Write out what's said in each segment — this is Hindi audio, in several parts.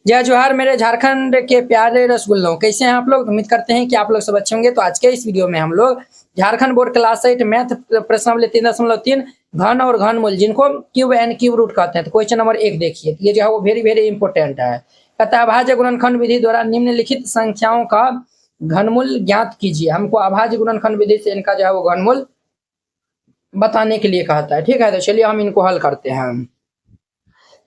जय जोहार मेरे झारखंड के प्यारे रसगुल्लों, कैसे हैं आप लोग। उम्मीद करते हैं कि आप लोग सब अच्छे होंगे। तो आज के इस वीडियो में हम लोग झारखंड बोर्ड क्लास 8 मैथ प्रश्नावली 3.3 घन और घनमूल जिनको क्यूब एंड क्यूब रूट कहते हैं। तो क्वेश्चन नंबर 1 देखिए, ये जो है वो वेरी वेरी इंपॉर्टेंट है। कहता है अभाज्य गुणनखंड विधि द्वारा निम्नलिखित संख्याओं का घनमूल ज्ञात कीजिए। हमको अभाज्य गुणनखंड विधि से इनका जो है वो घनमूल बताने के लिए कहता है। ठीक है, तो चलिए हम इनको हल करते हैं।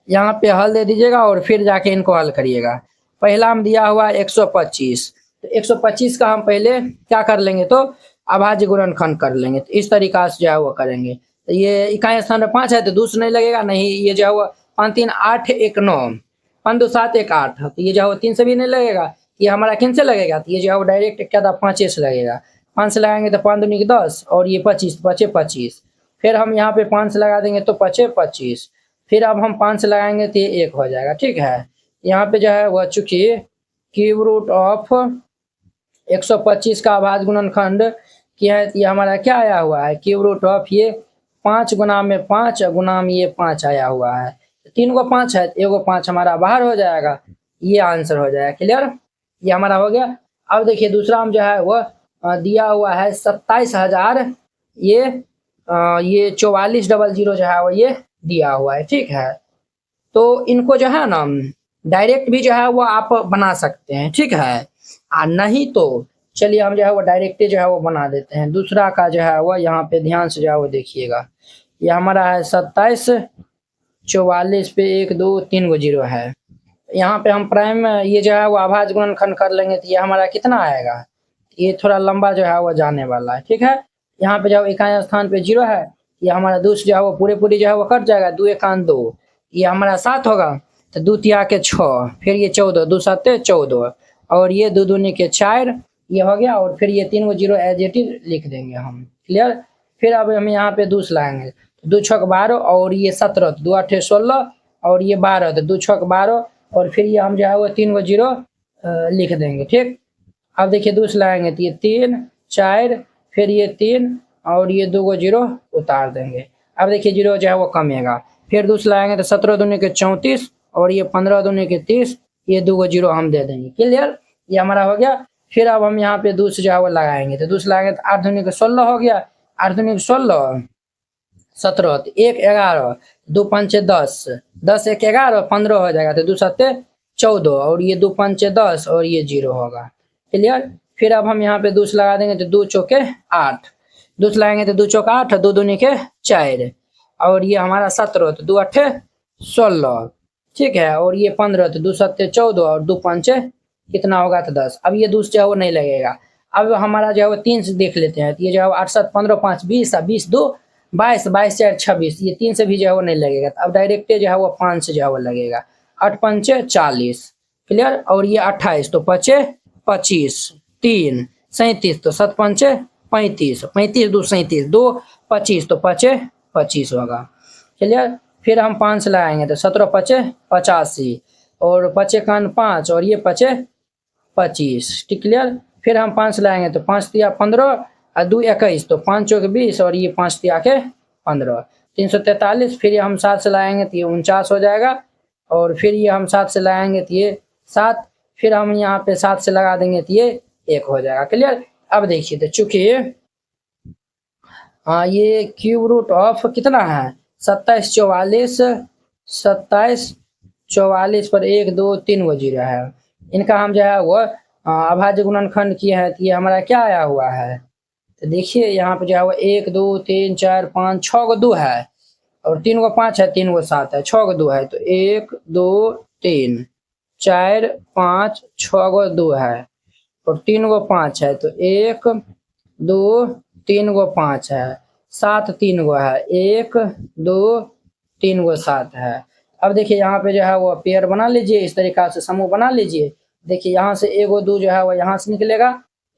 यहाँ पे हल दे दीजिएगा और फिर जाके इनको हल करिएगा। पहला हम दिया हुआ 125, तो 125 का हम पहले क्या कर लेंगे, तो अभाज्य गुणनखंड कर लेंगे। तो इस तरीका से जो है वो करेंगे। तो ये इकाई स्थान में 5 है तो दूसरा नहीं लगेगा, नहीं ये जो है वो 5 3 8 1 9 5 2 7 1 8, तो ये जो है वो 3 से भी नहीं लगेगा। ये हमारा किन से लगेगा, तो ये जो है वो डायरेक्ट क्या था 5 से लगेगा। 5 से लगाएंगे तो 5 दूनी 10 और ये 25 25 25। फिर हम यहाँ पे 5 से लगा देंगे तो 25 25। फिर अब हम 5 से लगाएंगे तो ये 1 हो जाएगा। ठीक है, यहाँ पे जो है वह चूंकि क्यूब रूट ऑफ 125 का अभाज्य गुणनखंड क्या है, ये हमारा क्या आया हुआ है, क्यूब रूट ऑफ ये 5 गुना में 5 गुना में ये 5 आया हुआ है। 3 को 5 है, एगो 5 हमारा बाहर हो जाएगा, ये आंसर हो जाएगा। क्लियर, ये हमारा हो गया। अब देखिए दूसरा हम जो है वह दिया हुआ है 27,000, ये 4400 जो है वो ये दिया हुआ है। ठीक है, तो इनको जो है ना डायरेक्ट भी जो है वो आप बना सकते हैं। ठीक है, नहीं तो चलिए हम जो है वो डायरेक्ट जो है वो बना देते हैं। दूसरा का जो है वो यहाँ पे ध्यान से जो है वो देखिएगा, ये हमारा है 27 44 पे 1 2 3 गो 0 है। यहाँ पे हम प्राइम ये जो है वो अभाज्य गुणनखंड कर लेंगे तो ये हमारा कितना आएगा, ये थोड़ा लंबा जो है वो जाने वाला है। ठीक है, यहाँ पे जो इकाई स्थान पे 0 है, ये हमारा 2 जो है वो पूरी जो है वो कट जाएगा। 2 1 2, ये हमारा 7 होगा, तो 2 तिया के 6, फिर ये 14 2 7 14 और ये 2 दूनी के 4, ये हो गया। और फिर ये 3 गो 0 एज इट इज लिख देंगे हम। क्लियर, फिर अब हम यहाँ पे 2 लगाएंगे, 2 6 12 और ये 17, 2 8 16 और ये 12, तो 2 6 12 और फिर ये हम जो है वो 3 गो 0 लिख देंगे। ठीक, अब देखिए 2 लगाएंगे तो ये 3 4 फिर ये 3 और ये 2 गो 0 उतार देंगे। अब देखिए 0 जो है वो कमेगा, फिर 2 लगाएंगे तो 17 दूनी के 34 और ये 15 दूनी के 30, ये 2 गो 0 हम दे देंगे। क्लियर, ये हमारा हो गया। फिर अब हम यहाँ पे 2 जो है वो लगाएंगे, तो 2 लगाएंगे तो 8 दूनी के 16 हो गया, 8 दूनी के 16 17, 1 11 2 5 10 10 1 11 15 हो जाएगा, तो 2 7 14 और ये 2 5 10 और ये 0 होगा। क्लियर, फिर अब हम यहाँ पे 2 लगा देंगे तो 2 चौके 8, 2 लगाएंगे तो 2 चौका 8 2 दूनी के 4 और ये हमारा 17, तो 2 8 16। ठीक है, और ये 15, तो 2 7 14 और 2 5 कितना होगा तो 10। अब ये 2 जो है वो नहीं लगेगा। अब हमारा जो है वो 3 से देख लेते हैं, तो ये जो है 8 7 15 5 20 20 2 22 22 4 26, ये 3 से भी जो है वो नहीं लगेगा। अब डायरेक्ट जो है वो 5 से जो है वो लगेगा। 8 5 40। क्लियर, और ये 28, तो 5 25 3 37, तो 7 5 35 35 2 37 2 25, तो 5 25 होगा। क्लियर, फिर हम 5 लगाएंगे तो 17 5 85 और 5 1 5 और ये 5 25। क्लियर, फिर हम 5 लगाएंगे तो 5 तिया 15 और 2 21, तो 5 चौक 20 और ये 5 तिया के 15 343। फिर ये हम 7 से लगाएंगे तो ये 49 हो जाएगा और फिर ये हम 7 से लगाएंगे तो ये 7, फिर हम यहाँ पे 7 से लगा देंगे तो ये 1 हो जाएगा। क्लियर, अब देखिए तो चूंकि ये क्यूब रूट ऑफ कितना है 27 44 27 44 पर 1 2 3 गो 0 है। इनका हम जो है वो अभाज्य गुणनखंड किया है, तो ये हमारा क्या आया हुआ है, तो देखिए यहाँ पे जो है वो 1 2 3 4 5 6 गो 2 है और 3 गो 5 है 3 गो 7 है 6 गो 2 है, तो 1 2 3 4 5 6 गो 2 है और 3 गो 5 है, तो 1 2 3 गो 5 है 7 3 गो है 1 2 3 गो 7 है। अब देखिए यहाँ पे जो है वो पेयर बना लीजिए, इस तरीका से समूह बना लीजिए। देखिए यहाँ से 1 2 जो है वो यहाँ से निकलेगा,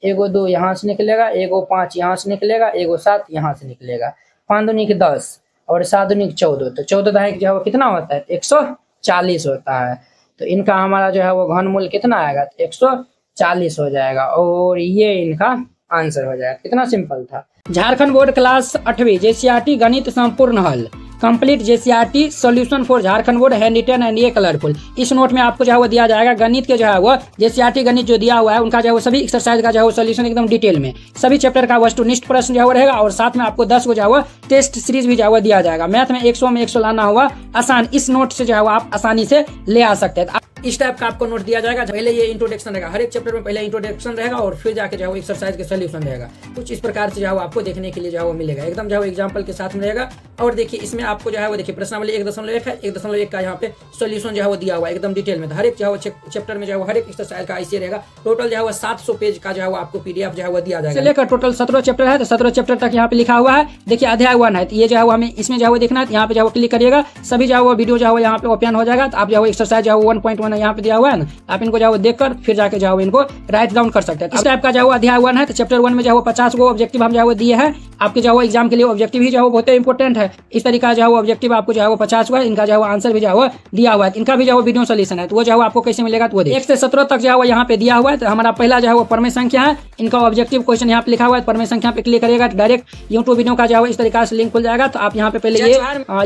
1 2 यहाँ से निकलेगा, 1 5 यहाँ से निकलेगा, 1 7 यहाँ से निकलेगा। 5 दूनी के 10 और 7 दूनी के 14, तो 14 दाएं जो है वो कितना होता है 140 होता है। तो इनका हमारा जो है वो घनमूल कितना आएगा, 140 हो जाएगा और ये इनका आंसर हो जाएगा। कितना सिंपल था। झारखंड बोर्ड क्लास 8वीं JCRT गणित संपूर्ण हल complete JCERT solution for Jharkhand board hand written and ये कलरफुल। इस नोट में आपको जो है वो दिया जाएगा गणित के जो है वो जेसीईआरटी गणित जो दिया हुआ है उनका जो है वो सभी एक्सरसाइज का जो है वो सॉल्यूशन एकदम डिटेल में, सभी चैप्टर का वस्तुनिष्ठ प्रश्न जो है वो रहेगा और साथ में आपको 10 को जो है वो टेस्ट सीरीज भी जो है वो दिया जाएगा। मैथ में 100 में 100 लाना हुआ आसान, इस नोट से जो है वो आप आसानी से ले आ सकते हैं। इस टाइप का आपको नोट दिया जाएगा। पहले ये इंट्रोडक्शन रहेगा, हर एक चैप्टर में पहले इंट्रोडक्शन रहेगा और फिर जाके जो है एक्सरसाइज के सॉल्यूशन रहेगा। कुछ इस प्रकार से जो है आपको देखने के लिए जो है मिलेगा, एकदम जो है एग्जांपल के साथ में रहेगा। और देखिए इसमें आपको जो है वो देखिए प्रश्नावली 1.1 है, 1.1 का यहाँ पे सॉल्यूशन जो है वो दिया हुआ है एकदम डिटेल में। हर एक जो है चैप्टर में जो है हर एक एक्सरसाइज का ऐसे रहेगा। टोटल जो है 700 पेज का जो है आपको पीडीएफ जो है वो दिया जाएगा। लेकर टोटल 17 चैप्टर है, तो 17 चैप्टर तक यहाँ पे लिखा हुआ है। देखिए अध्याय 1 है, तो ये जो है हमें इसमें जो है देखना है, यहाँ पे जो है क्लिक करिएगा, सभी जो है वीडियो जो है यहाँ पे ओपन हो जाएगा। तो आप जो है एक्सरसाइज जो है 1.1 यहाँ पे दिया हुआ है ना, आप इनको जो देखकर फिर जाके जो इनको राइट डाउन कर सकते हैं। इस टाइप का जो अध्याय 1 है, तो चैप्टर 1 में जो 50 को ऑब्जेक्टिव हम जो दिए हैं आपके जो एग्जाम के लिए। ऑब्जेक्टिव ही जो है बहुत इंपॉर्टेंट है। इस तरीका जो ऑब्जेक्टिव आपको जो है 50 हुआ, इनका जो आंसर भी जो दिया हुआ है, इनका भी जो वीडियो सोल्यूशन है, तो वो जो आपको कैसे मिलेगा तो वो 1 से 17 तक जो है यहाँ पे दिया हुआ है। तो हमारा पहला जो है वो परमेय संख्या है, इनका ऑब्जेक्टिव क्वेश्चन यहाँ पे लिखा हुआ है। परमेय संख्या पे क्लिक करिएगा, डायरेक्ट यूट्यूब वीडियो का जो है इस तरीका से लिंक खुल जाएगा। तो आप यहाँ पे पहले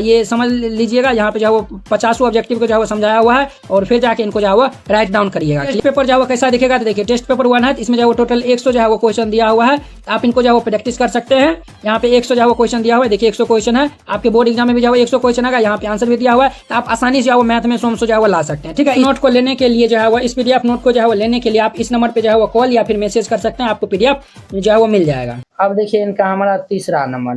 ये समझ लीजिएगा, यहाँ पे जो 50 ऑब्जेक्टिव को जो समझाया हुआ है और फिर जाके इनको जो राइट डाउन करिएगा। टेस्ट पेपर जो कैसा दिखेगा, तो देखिए टेस्ट पेपर 1 है, इसमें जो टोटल 100 जो है वो क्वेश्चन दिया हुआ है। आप इनको जो प्रैक्टिस कर सकते हैं। यहाँ पे 100 जो क्वेश्चन दिया हुआ है, देखिए 100 क्वेश्चन है। आपके बोर्ड एग्जाम में भी जो 100 क्वेश्चन आएगा, यहाँ पे आंसर भी दिया हुआ है। तो आप आसानी से मैथ में 100 जो ला सकते हैं। ठीक है, नोट को लेने के लिए जो है वो इस पीडीएफ नोट को जो है लेने के लिए आप इस नंबर पे जो है वो कॉल या फिर मैसेज कर सकते हैं, आपको पीडीएफ जो है वो मिल जाएगा। अब देखिए इनका हमारा तीसरा नंबर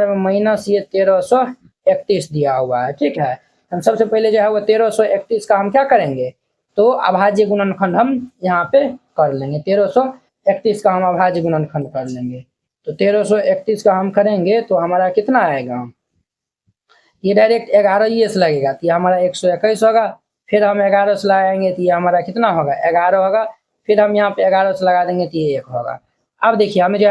में माइनस ये 1331 दिया हुआ है। ठीक है, हम सबसे पहले जो है वो 1331 का हम क्या करेंगे, तो अभाज्य गुणनखंड हम यहाँ पे कर लेंगे। 1331 का हम अभाज्य गुणनखंड कर लेंगे। तो 1331 का हम करेंगे तो हमारा कितना आएगा, ये डायरेक्ट 11 से लगेगा, तो ये हमारा 121 होगा। फिर हम 11 से लगाएंगे तो ये हमारा कितना होगा, 11 होगा। फिर हम यहाँ पे 11 से लगा देंगे तो ये 1 होगा। अब देखिए हमें जो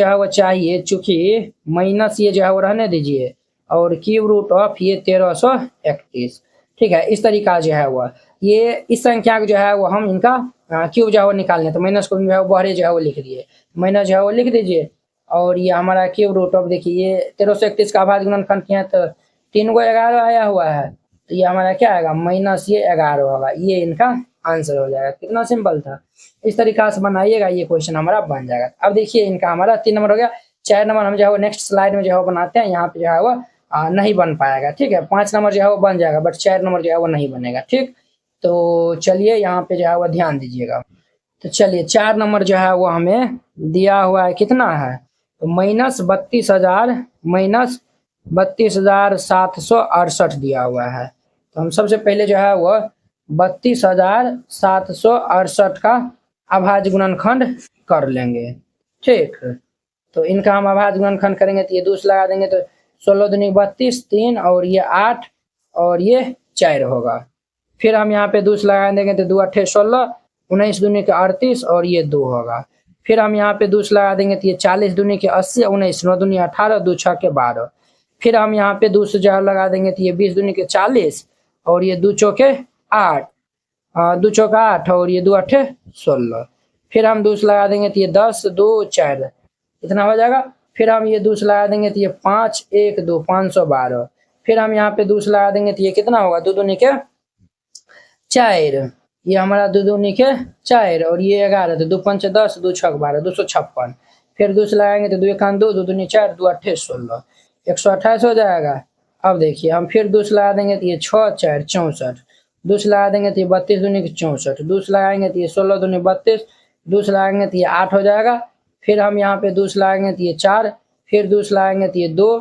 है वो चाहिए, चूंकि माइनस ये जो है वो रहने दीजिए और क्यूब रूट ऑफ ये 1331। ठीक है, इस तरीका जो है वो ये इस संख्या को जो है वो हम इनका क्यूब जो है वो निकालने, तो माइनस को जो है वो बाहर जो है वो लिख दिए, माइनस जो है वो लिख दीजिए। और ये हमारा क्यूब रूट ऑफ देखिए ये 1331 का अभाज्य गुणनखंड किया तो 3 को 11 आया हुआ है, तो ये हमारा क्या आएगा, माइनस ये 11 होगा। ये इनका आंसर हो जाएगा। कितना सिंपल था, इस तरीका से बनाइएगा, ये क्वेश्चन हमारा बन जाएगा। अब देखिए इनका हमारा 3 नंबर हो गया। 4 नंबर हम जो है नेक्स्ट स्लाइड में जो है बनाते हैं, यहाँ पे जो है वो नहीं बन पाएगा। ठीक है, 5 नंबर जो है वो बन जाएगा, बट 4 नंबर जो है वो नहीं बनेगा। ठीक, तो चलिए यहाँ पे जो है वो ध्यान दीजिएगा। तो चलिए 4 नंबर जो है वो हमें दिया हुआ है, कितना है, तो माइनस 32,768 दिया हुआ है। तो हम सबसे पहले जो है वो 32,768 का अभाज्य गुणनखंड कर लेंगे। ठीक, तो इनका हम अभाज्य गुणनखंड करेंगे तो ये 2 लगा देंगे, तो 16 दूनी 32, 3 और ये 8 और ये 4 होगा। फिर हम यहाँ पे 2 लगा देंगे तो 2 8 16, 19 दूनी के 38 और ये 2 होगा। फिर हम यहाँ पे 2 लगा देंगे तो ये 40 दूनी के 80, 19 9 दूनी 18, 2 6 के 12। फिर हम यहाँ पे 2 जो लगा देंगे तो ये 20 दूनी के 40 और ये 2 चौके 8, 2 चौका 8 और ये 2 8 16। फिर हम 2 लगा देंगे तो ये 10 2 4 इतना हो जाएगा। फिर हम ये 2 लगा देंगे तो ये 5 1 2 512। फिर हम यहाँ पे 2 लगा देंगे तो ये कितना होगा, 2 दूनी के 4, ये हमारा 2 दूनी के 4 और ये 11, तो 2 5 10 2 6 12 256। फिर 2 लगाएंगे तो 2 1 2 2 दूनी 4 2 8 16, 128 हो जाएगा। अब देखिए हम फिर 2 लगा देंगे तो ये 6 4 64, 2 लगा देंगे तो ये 32 दूनी के 64, 2 लगाएंगे तो ये 16 दूनी 32, 2 लगाएंगे तो ये 8 हो जाएगा। फिर हम यहाँ पे 2 लगाएंगे तो ये 4, फिर 2 लगाएंगे तो ये 2,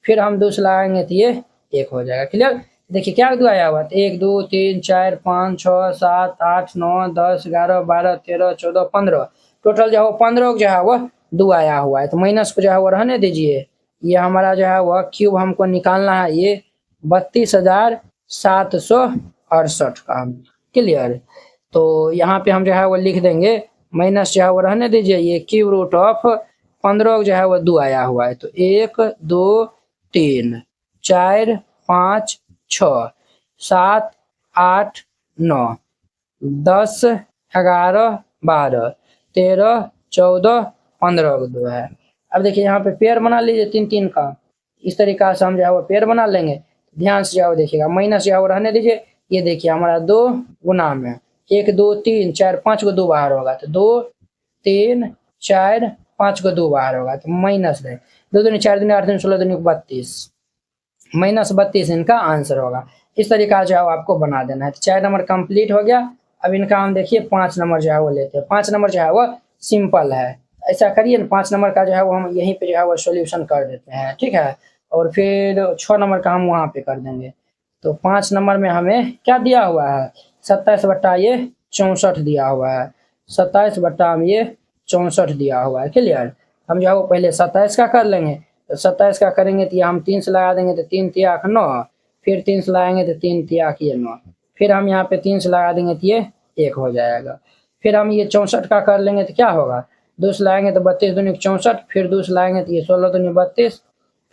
फिर हम 2 लगाएंगे तो ये 1 हो जाएगा। क्लियर, देखिए क्या 2 आया हुआ, 1 2 3 4 5 6 7 8 9 10 11 12 13 14 15, टोटल जो है 15 जो है वो 2 आया हुआ है। तो माइनस को जो है वो रहने दीजिए। ये हमारा जो है वो क्यूब हमको निकालना है, ये 32,768 का। क्लियर, तो यहाँ पे हम जो है वो लिख देंगे, माइनस जो है वो रहने दीजिए। ये क्यूब रूट ऑफ 15 जो है वो 2 आया हुआ है, तो 1 2 3 4 5 6 7 8 9 10 11 12 13 14 15 2 है। अब देखिए यहाँ पे पेयर बना लीजिए 3 3 का, इस तरीका से हम जो है वो पेड़ बना लेंगे। ध्यान से जो है देखिएगा, माइनस जो है वो रहने दीजिए। ये देखिए हमारा 2 गुना में 1 2 3 4 5 को 2 बाहर होगा, तो 2 3 4 5 को 2 बाहर होगा, तो माइनस है 2 दूनी 4 दूनी 8 दूनी 16 दूनी 32, -32 इनका आंसर होगा। इस तरीका जो है आपको बना देना है। तो 4 नंबर कंप्लीट हो गया। अब इनका हम देखिए 5 नंबर जो है वो लेते हैं। 5 नंबर जो है वो सिंपल है। ऐसा करिए ना, 5 नंबर का जो है वो हम यहीं पे जो है वो सॉल्यूशन कर देते हैं, ठीक है। और फिर 6 नंबर का हम वहाँ पे कर देंगे। तो 5 नंबर में हमें क्या दिया हुआ है, 27 बट्टा ये 64 दिया हुआ है। 27 बट्टा हम ये 64 दिया हुआ है। क्लियर। हम जो है वो पहले 27 का कर लेंगे। तो 27 का करेंगे तो ये हम 3 से लगा देंगे, तो 3 तियाक 9, फिर 3 से लगाएंगे तो 3 तियाक ये 9, फिर हम यहाँ पे 3 से लगा देंगे तो ये 1 हो जाएगा। फिर हम ये 64 का कर लेंगे तो क्या होगा, 2 से लाएंगे तो 32 दूनी 64, फिर 2 से लाएंगे तो ये 16 दूनी 32,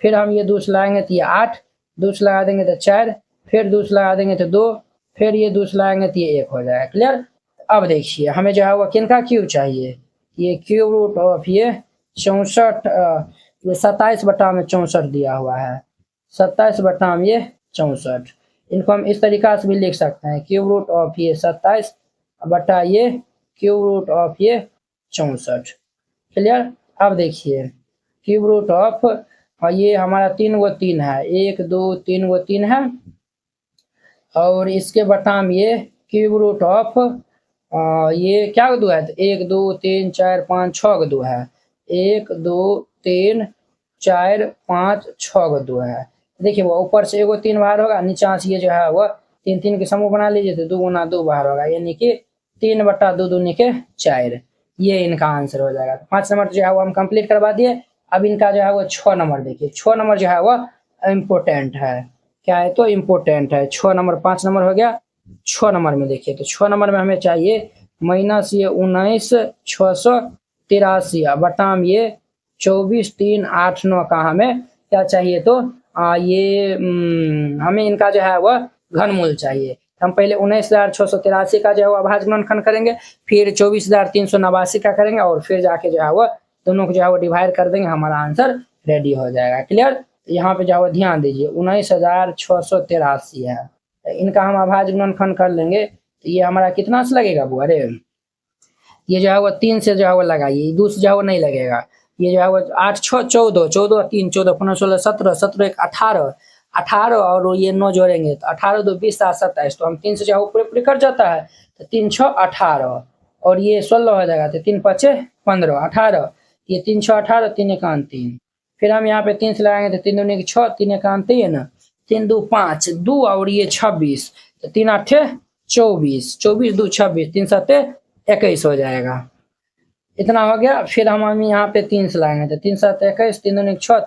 फिर हम ये 2 से लाएंगे तो ये 8, 2 से लगा देंगे तो 4, फिर 2 से लगा देंगे तो 2, फिर ये 2 से लाएंगे तो ये 1 हो जाएगा। क्लियर। अब देखिए हमें जो है वो किन का क्यूब चाहिए, ये क्यूब रूट ऑफ ये 64, ये 27 बट्टा में 64 दिया हुआ है। 27 बट्टा में ये 64, इनको हम इस तरीका से भी लिख सकते हैं, क्यूब रूट ऑफ ये 27 बट्टा ये क्यूब रूट ऑफ ये 64। क्लियर। अब देखिए क्यूब रूट ऑफ, और ये हमारा 3 गो 3 है, 1 2 3 गो 3 है, और इसके बट्टा में ये क्यूब रूट ऑफ ये क्या दो है, 1 2 3 4 5 6 गो 2 है, 1 2 3 4 5 6 गो 2 है। देखिए वो ऊपर से एगो 3 बाहर होगा, नीचा से ये जो है वो 3 3 के समूह बना लीजिए, तो 2 गुना 2 बाहर होगा, यानी कि 3 बट्टा 2 दूनी के 4, ये इनका आंसर हो जाएगा। 5 नंबर जो है वो हम कंप्लीट करवा दिए। अब इनका जो है वो 6 नंबर देखिए, 6 नंबर जो है वो इम्पोर्टेंट है। क्या है, तो इम्पोर्टेंट है 6 नंबर। 5 नंबर हो गया, 6 नंबर में देखिए, तो 6 नंबर में हमें चाहिए माइनस ये 19 683 बटा में ये 24 3 8 9 का हमें क्या चाहिए, तो ये हमें इनका जो है वह घनमूल चाहिए। हम पहले 19,683 का जो है वह भाज्य गुणनखंड करेंगे, फिर 24,389 का करेंगे, और फिर जाके जो है वह दोनों को जो है वो डिवाइड कर देंगे, हमारा आंसर रेडी हो जाएगा। क्लियर। यहाँ पे जो है वो ध्यान दीजिए 19,683 है, इनका हम अभाज्य गुणनखंड कर लेंगे, तो ये हमारा कितना से लगेगा बुआ रे, ये जो है वो 3 से जो है वो लगाइए, 2 से जो है वो नहीं लगेगा। ये जो है वो 8 6 14 14 3 14 15 16 17 17 1 18 18 और ये 9 जोड़ेंगे तो 18 2 20 7 27, तो हम 3 से जो है वो पूरे पूरे कट जाता है, तो 3 6 18 और ये 16 हो जाएगा, तो 3 5 15 18, ये 3 6 18 3 1 3, फिर हम यहाँ पे 3 से लगाएंगे तो 3 दूनी 6 3 1 3 3 2 5 2 और ये 26, तो 3 8 24 24 2 26 3 7 21 हो जाएगा। इतना हो गया। फिर हम यहाँ पे 3 से लाएंगे, तो 3 7 21 3 दूनी 6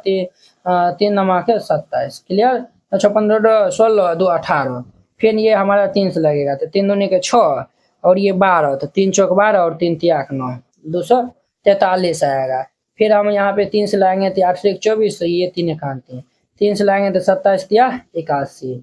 3 नमा के 27। क्लियर। अच्छा 15 16 2 18, फिर ये हमारा 3 से लगेगा, तो 3 दूनी के 6 और ये 12, तो 3 चौक 12 और 3 तियाक 9 243 आएगा। फिर हम यहाँ पे 3 से लाएंगे तो 8 1 24, तो ये 3 1 3, 3 से लाएंगे तो 27 तिया 81,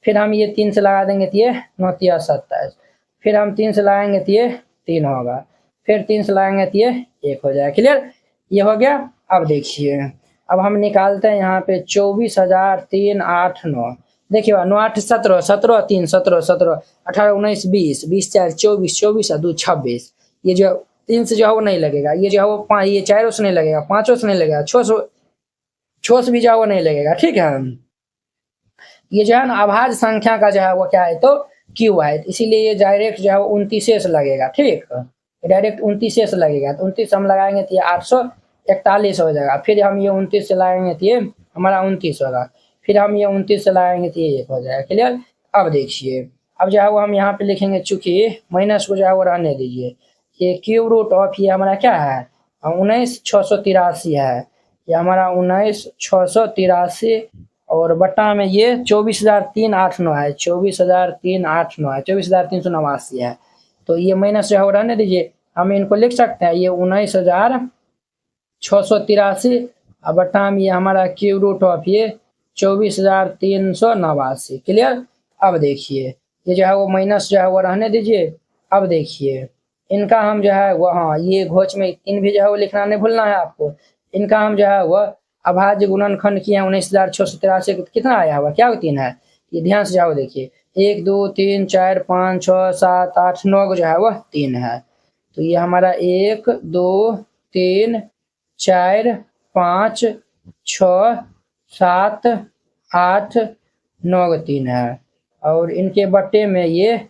फिर हम ये 3 से लगा देंगे तो ये 9 तिया 27, फिर हम 3 से लगाएंगे तो ये 3 होगा, फिर 3 से लगाएंगे तो ये 1 हो जाएगा। क्लियर। ये हो गया। अब देखिए अब हम निकालते हैं यहाँ पे 24,389, देखिए 9 8 17 17 3 17 17 18 19 20 20 4 24 24 2 26, ये जो 3 से जो है वो नहीं लगेगा, ये जो है वो 5 ये 4 से नहीं लगेगा, 5 से नहीं लगेगा, 6 से भी जो है वो नहीं लगेगा। ठीक है। ये जो है ना अभाज्य संख्या का जो है वो क्या है, तो क्यू है, इसीलिए ये डायरेक्ट जो है वो 29 से लगेगा। ठीक, डायरेक्ट 29 से लगेगा, तो 29 हम लगाएंगे तो ये 841 हो जाएगा, फिर हम ये 29 से लगाएंगे तो ये हमारा 29 होगा, फिर हम ये 29 से लगाएंगे तो ये 1 हो जाएगा। क्लियर। अब देखिए अब जो है वो हम यहाँ पे लिखेंगे, चूंकि माइनस को जो है वो रहने दीजिए, ये क्यूब रूट ऑफ ये हमारा क्या है 19,683 है, ये हमारा 19,683 और बट्टा में ये 24,389 है, 24,389 है, 24,389 है, तो ये माइनस जो है वो रहने दीजिए, हम इनको लिख सकते हैं, ये 19,683 और बट्टा में ये हमारा क्यूब रूट ऑफ ये 24,389। क्लियर। अब देखिए ये जो है वो माइनस जो है वो रहने दीजिए। अब देखिए इनका हम जो है वो, हाँ ये घोच में इन भी जो है वो लिखना नहीं भूलना है आपको, इनका हम जो है वो अभाज्य गुणनखंड किए हैं 19,683 कितना आया हुआ, क्या 3 है, ये ध्यान से जाओ देखिए 1 2 3 4 5 6 7 8 9 जो है वह 3 है। तो ये हमारा 1 2 3 4 5 6 7 8 9 3 है। और इनके बट्टे में ये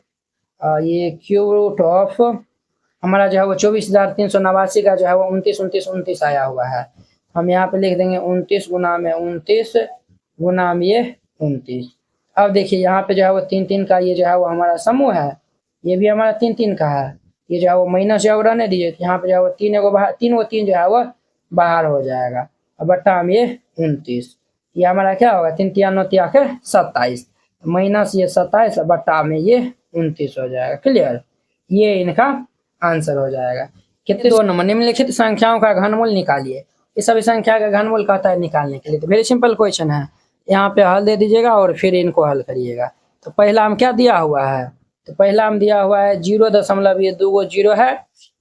क्यूब रूट ऑफ हमारा जो है वो 24,389 का जो है वो 29 आया हुआ है। हम यहाँ पे लिख देंगे 29 गुना में 29 गुना में ये 29। अब देखिए यहाँ पे जो है वो 3 का ये जो है वो हमारा समूह है, ये भी हमारा 3 का है, ये जो है वो माइनस जो है वो रहने दीजिए। तो यहाँ पे जो है वो 3 को बाहर 3 जो है वो बाहर हो जाएगा। अब बट्टा में ये 29, ये हमारा क्या होगा 3 3 9 3 के 27 माइनस ये 27 बट्टा में ये 29 हो जाएगा। क्लियर, ये इनका आंसर हो जाएगा। कितने 2 नंबर निम्नलिखित संख्याओं का घनमूल निकालिए। इस सभी संख्या का घनमूल कहता है निकालने के लिए। तो वेरी सिंपल क्वेश्चन है, यहाँ पे हल दे दीजिएगा और फिर इनको हल करिएगा। तो पहला हम क्या दिया हुआ है, तो पहला हम दिया हुआ है 0 ये 2 गो 0 है,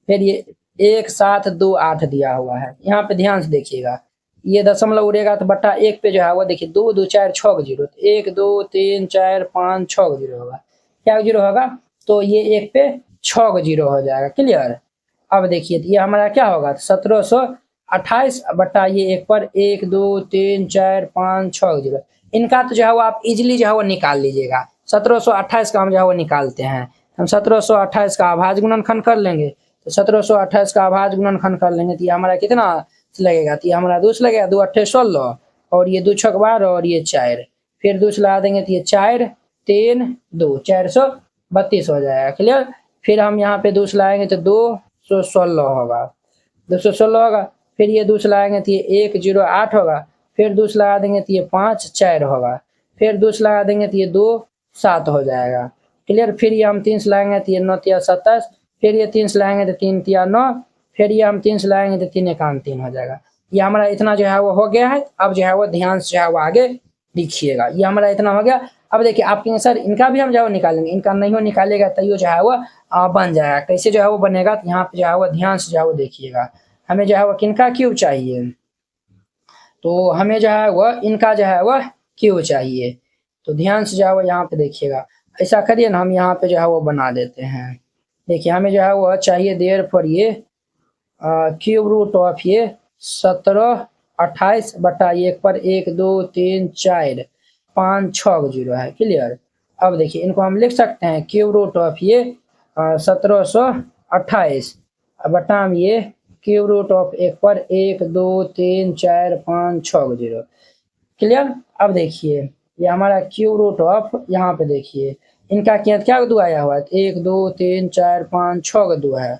फिर ये 1 7 2 8 दिया हुआ है। यहाँ पे ध्यान से देखिएगा, ये दशमलव उड़ेगा तो बट्टा 1 पे जो है वो देखिए 2 2 4 6 0, 1 2 3 4 5 6 0 होगा। क्या 0 होगा, तो ये 1 पे 6 0 हो जाएगा। क्लियर, अब देखिए ये हमारा क्या होगा 1728 बट्टा ये 1 पर 1 2 3 4 5 6 0। इनका तो जो है वो आप इजीली जो है वो निकाल लीजिएगा। 1728 का हम जो है वो निकालते हैं। हम 1728 का अभाज्य गुणनखंड कर लेंगे। तो 1728 का अभाज्य गुणनखंड कर लेंगे तो ये हमारा कितना लगेगा, तो ये हमारा 2 लगेगा, 2 8 16 और ये 2 6 12 और ये 4, फिर 2 लगा देंगे तो ये 4 3 2 432 हो जाएगा। क्लियर, फिर हम यहाँ पे 2 लाएंगे तो 216 होगा, 216 होगा। फिर ये 2 लगाएंगे तो ये 108 होगा, फिर 2 लगा देंगे तो ये 5 4 होगा, फिर 2 लगा देंगे तो ये 2 7 हो जाएगा। क्लियर, फिर ये हम 3 लाएंगे तो ये 9 3 27, फिर ये 3 लाएंगे तो 3 3 9, फिर ये हम 3 लाएंगे तो 3 1 3 हो जाएगा। ये हमारा इतना जो है वो हो गया है। अब जो है वो ध्यान से जो है वो आगे लिखिएगा, ये हमारा इतना हो गया। अब देखिए आप कहेंगे सर इनका भी हम जो है निकालेंगे, इनका नहीं हो निकालेगा तो ये जो है वो बन जाएगा। कैसे जो है वो बनेगा, तो यहाँ पे जो है वो ध्यान से जो है वो देखिएगा। हमें जो है वो किनका क्यूब चाहिए, तो हमें जो है वो इनका जो है वह क्यूब चाहिए। तो ध्यान से जो है वो यहाँ पे देखिएगा, ऐसा करिए ना, हम यहाँ पे जो है वो बना देते हैं। देखिए हमें जो है वो चाहिए देर पर ये क्यूब रूट ऑफ ये 1728 बटा 1 पर 1 2 3 4 5 6 0 है। क्लियर, अब देखिए इनको हम लिख सकते हैं क्यूब रूट ऑफ ये 1728 बटा में ये क्यूब रूट ऑफ 1 पर 1 2 3 4 5 6 0। क्लियर, अब देखिए ये हमारा क्यूब रूट ऑफ यहाँ पे देखिए इनका क्या 2 आया हुआ है, 1 2 3 4 5 6 2 है,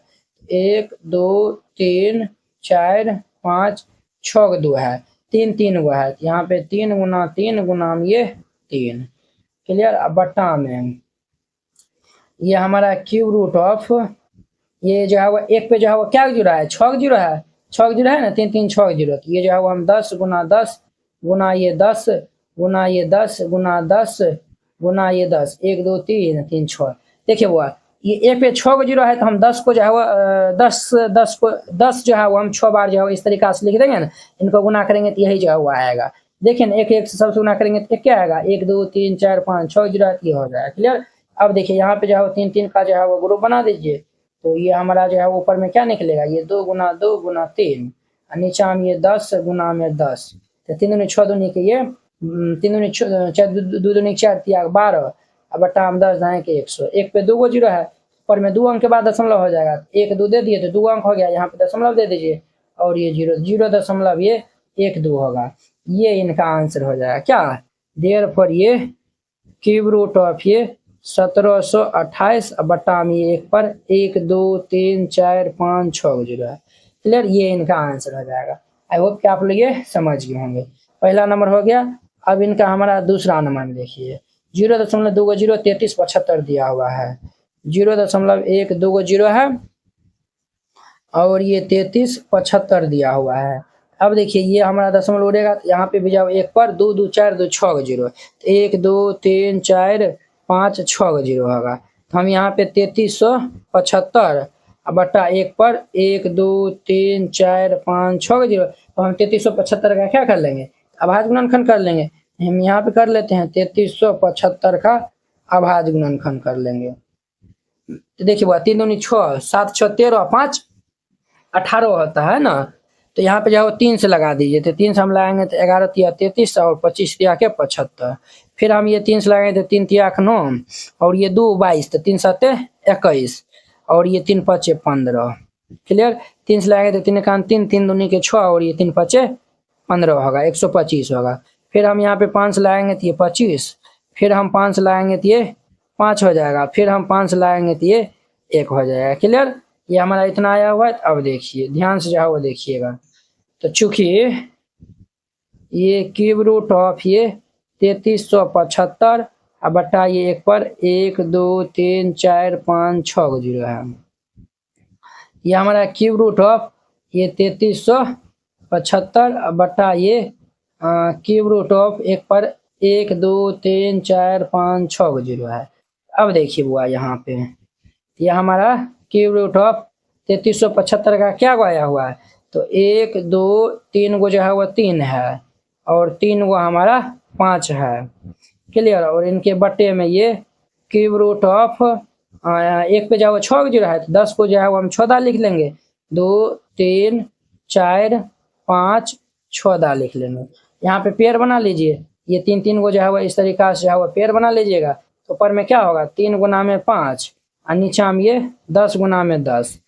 1 2 3 4 5 6 2 है, 3 3 गो है, यहाँ पे 3 गुना 3 गुना ये 3। क्लियर, अब बट्टा में ये हमारा क्यूब रूट ऑफ ये जो है वो 1 पे जो है वो क्या 0 है 6 0 है, 6 0 है ना, 3 3 6 0। तो ये जो है वो हम 10 गुना 10 गुना ये 10 गुना ये 10 गुना 10 गुना ये 10 1 2 3 3 6। देखिए वो ये 1 पे 6 0 है, तो हम 10 को जो है वो 10 जो है वो हम 6 बार जो है इस तरीका से लिख देंगे ना, इनको गुना करेंगे तो यही जो है वो आएगा। देखिए ना 1 1 से सबसे गुना करेंगे तो क्या आएगा 1 2 3 4 5 6 0 ये हो जाएगा। क्लियर, अब देखिए यहाँ पे जो है 3 3 का जो है वो ग्रुप बना दीजिए। तो ये हमारा जो है ऊपर में क्या निकलेगा, ये 2 गुना 2 गुना 3 और नीचा में ये 10 गुना में 10। तो 3 दूनी 6 दूनी के ये 3 दूनी 4 2 दूनी 4 3 12 और बट्टा हम 10 दाएं के 100। 1 पे 2 गो 0 है, ऊपर में 2 अंक के बाद दशमलव हो जाएगा, 1 2 दे दिए तो 2 अंक हो गया, यहाँ पे दशमलव दे दीजिए और ये 0 ये 1 2 होगा। ये इनका आंसर हो जाएगा क्या, देयरफॉर ये क्यूब रूट ऑफ ये 1728 बट्टा में 1 पर 1 2 3 4 5 6 0 है। क्लियर, ये इनका आंसर हो जाएगा। आई होप कि आप लोग ये समझ गए होंगे। पहला नंबर हो गया। अब इनका हमारा दूसरा नंबर में देखिए 0.20 33 75 दिया हुआ है, 0.1 2 है और ये 33 75 दिया हुआ है। अब देखिए ये हमारा दशमलव उड़ेगा, यहाँ पे भी जाओ 1 पर 2 2 4 2 6 0, 1 2 3 4 5 6 0 होगा। तो हम यहाँ पे 3375 अब बट्टा 1 पर 1 2 3 4 5 6 जीरो, तो हम 3375 का क्या कर लेंगे, अभाज्य गुणनखंड कर लेंगे। हम यहाँ पे कर लेते हैं 3375 का अभाज्य गुणनखंड कर लेंगे। तो देखिए वो 3 दूनी 6, 7 6 13, 5 18 होता है ना, तो यहाँ पे जो 3 से लगा दीजिए, तो 3 से हम लगाएंगे तो 11 तिया 33 और 25 तिया के 75। फिर हम ये 3 से लगाएंगे तो 3 तिया 9 और ये 2 22, तो 3 7 21 और ये 3 5 15। क्लियर, 3 से लगाएंगे तो 3 1 3, 3 दूनी के 6 और ये 3 5 15 होगा, 125 होगा। फिर हम यहाँ पे 5 से लगाएंगे तो ये 25, फिर हम 5 से लगाएंगे तो ये 5 हो जाएगा, फिर हम 5 से लगाएंगे तो ये 1 हो जाएगा। क्लियर, ये हमारा इतना आया हुआ है। अब देखिए ध्यान से जो वो देखिएगा, तो चूंकि ये क्यूब रूट ऑफ ये 3375 अब बटा ये 1 पर 1 2 3 4 5 6 जीरो है, ये हमारा क्यूब रूट ऑफ ये 3375 अब बटा ये क्यूब रूट ऑफ 1 पर 1 2 3 4 5 6 जीरो है। अब देखिए बुआ यहाँ पे ये हमारा क्यूब रूट ऑफ 3375 का क्या आया हुआ है, तो 1 2 3 गो जो है वो 3 है और 3 गो हमारा 5 है। क्लियर, और इनके बट्टे में ये क्यूब रूट ऑफ 1 पे जो 6 जीरो है, तो 10 को जो है वो हम 14 लिख लेंगे, 2 3 4 5 14 लिख लेंगे। यहाँ पे पेयर बना लीजिए, ये 3 3 गो जो है वो इस तरीका से जो है वो पेयर बना लीजिएगा, तो ऊपर में क्या होगा 3 गुना में 5 और नीचा में ये 10 गुना में 10,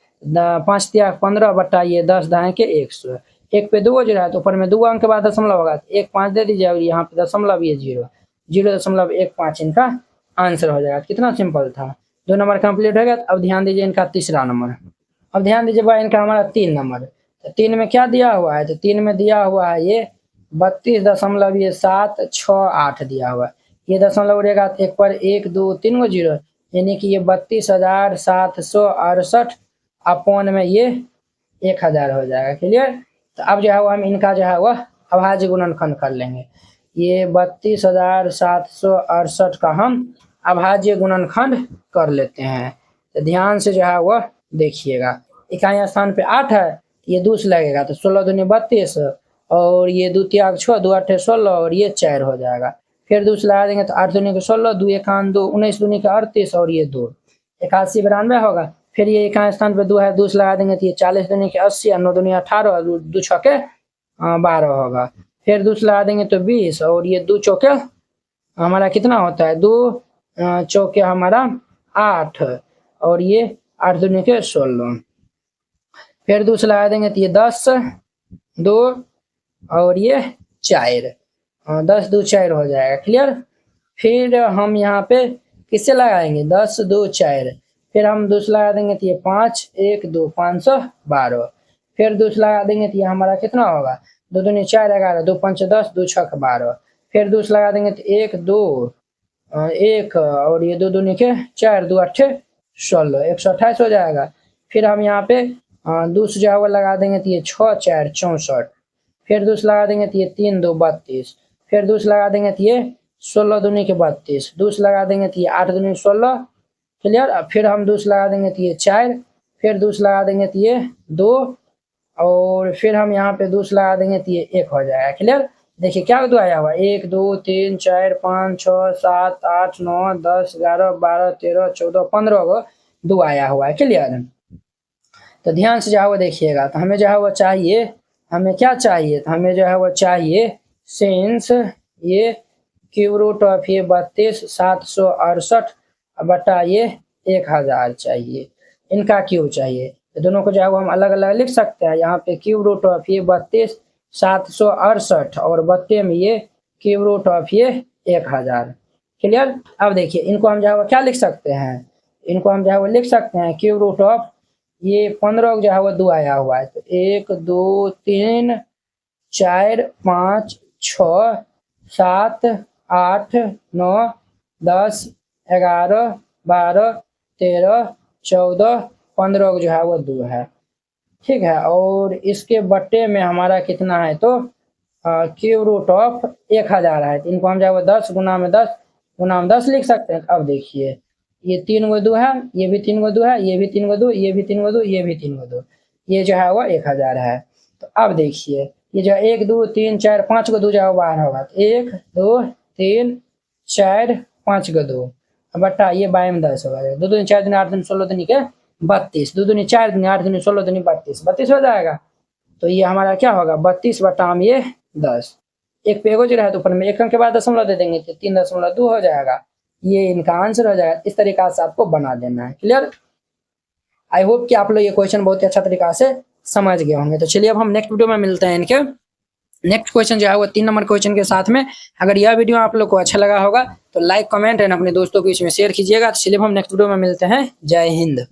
5 तिया 15 बट्टा ये 10 दाएं के 100। 1 पे 2 जीरो है, तो ऊपर में 2 अंक के बाद दशमलव होगा, 1 5 दे दीजिए और यहाँ पे दशमलव ये 0.15 इनका आंसर हो जाएगा। कितना सिंपल था, 2 नंबर कंप्लीट हो गया। अब ध्यान दीजिए इनका तीसरा नंबर, अब ध्यान दीजिए भाई इनका हमारा 3 नंबर, तो 3 में क्या दिया हुआ है, तो 3 में दिया हुआ है ये 32.768 दिया हुआ है। ये दशमलव उड़ेगा 1 पर 1 2 3 गो जीरो, यानी कि ये 32,768 अपॉन में ये 1000 हो जाएगा। क्लियर, तो अब जो है वो हम इनका जो है वह अभाज्य गुणनखंड कर लेंगे। ये 32,768 का हम अभाज्य गुणनखंड कर लेते हैं। तो ध्यान से जो है वह देखिएगा, इकाई स्थान पे 8 है, ये 2 से लगेगा, तो 16 दूनी 32 और ये 2 त्याग 6 2 8 16 और ये 4 हो जाएगा। फिर 2 से लगा देंगे तो 8 दूनी के 16 2 1 2 19 दूनी के 38 और ये 2 81 92 होगा। फिर ये इकाई स्थान पे 2 है, 2 से लगा देंगे तो ये 40 दूनी के 80 और 9 दूनी 18 और 2 छके 12 होगा। फिर 2 से लगा देंगे तो 20 और ये 2 चौके हमारा कितना होता है, 2 चौके हमारा 8 और ये 8 दूनी के 16। फिर 2 से लगा देंगे तो ये 10 2 और ये 4 10 2 4 हो जाएगा। क्लियर, फिर हम यहाँ पे किससे लगाएंगे 10 2 4, फिर हम 2 से लगा देंगे तो ये 5 1 2 512, फिर 2 से लगा देंगे तो ये हमारा कितना होगा 2 दूनी 4 11 2 5 10 2 6 12, फिर 2 से लगा देंगे तो 1 2 1 और ये 2 दूनी के 4 2 8 16 128 हो जाएगा। फिर हम यहाँ पे 2 से जो है वो लगा देंगे तो ये 6 4 64, फिर 2 से लगा देंगे तो ये 3 2 32, फिर 2 से लगा देंगे तो ये 16 दूनी के 32, 2 से लगा देंगे तो ये 8 दूनी 16। क्लियर, फिर हम 2 से लगा देंगे तो ये 4, फिर 2 से लगा देंगे तो ये 2 और फिर हम यहाँ पे 2 से लगा देंगे तो ये 1 हो जाएगा। क्लियर, देखिए क्या 2 आया हुआ 1 2 3 4 5 6 7 8 9 10 11 12 13 14 15 को 2 आया हुआ है। क्लियर, तो ध्यान से जो है वो देखिएगा, तो हमें जो है वो चाहिए, हमें क्या चाहिए, तो हमें जो है वो चाहिए सिंस ये क्यूब रूट ऑफ ये 32,768 बटा ये 1000 चाहिए, इनका क्यूब चाहिए। तो दोनों को जो है वो हम अलग अलग लिख सकते हैं। यहाँ पे क्यूब रूट ऑफ ये 32,768 और बट्टे में ये क्यूब रूट ऑफ ये 1000। क्लियर, अब देखिए इनको हम जो है वो क्या लिख सकते हैं, इनको हम जो है वो लिख सकते हैं क्यूब रूट ऑफ ये 15 जो है वो 2 आया हुआ है, तो 1 2 3 4 5 6 7 8 9 10 11 12 13 14 15 जो है वो 2 है। ठीक है, और इसके बट्टे में हमारा कितना है, तो क्यूब रूट ऑफ 1000 है, तो इनको हम जो है वो 10 गुना में 10 लिख सकते हैं। अब देखिए ये 3 गो 2 है, ये भी 3 गो 2 है, ये भी 3 गो 2, ये भी 3 गो 2, ये भी 3 गो 2, ये जो है वो 1000 है। तो अब देखिए ये जो 1 2 3 4 5 गो 2 जो है वो बाहर होगा, 1 2 3 4 5 गो 2 बट्टा ये बाएं में 10 होगा, 2 दूनी 4 दूनी 8 दूनी 16 दूनी के 32, 2 दूनी 4 दूनी 8 दूनी 16 दूनी 32 हो जाएगा। तो ये हमारा क्या होगा 32 बट्टा हम ये 10, एक पे एगो जो है तो ऊपर में 1 अंक के बाद दशमलव दे देंगे तो 3.2 हो जाएगा। ये इनका आंसर हो जाएगा। इस तरीका से आपको बना देना है। क्लियर? आई होप कि आप लोग ये क्वेश्चन बहुत ही अच्छा तरीका से समझ गए होंगे। तो चलिए अब हम नेक्स्ट वीडियो में मिलते हैं इनके नेक्स्ट क्वेश्चन जो है वो 3 नंबर क्वेश्चन के साथ में। अगर यह वीडियो आप लोग को अच्छा लगा होगा तो लाइक कमेंट एंड अपने दोस्तों के बीच में शेयर कीजिएगा। तो चलिए हम नेक्स्ट वीडियो में मिलते हैं। जय हिंद।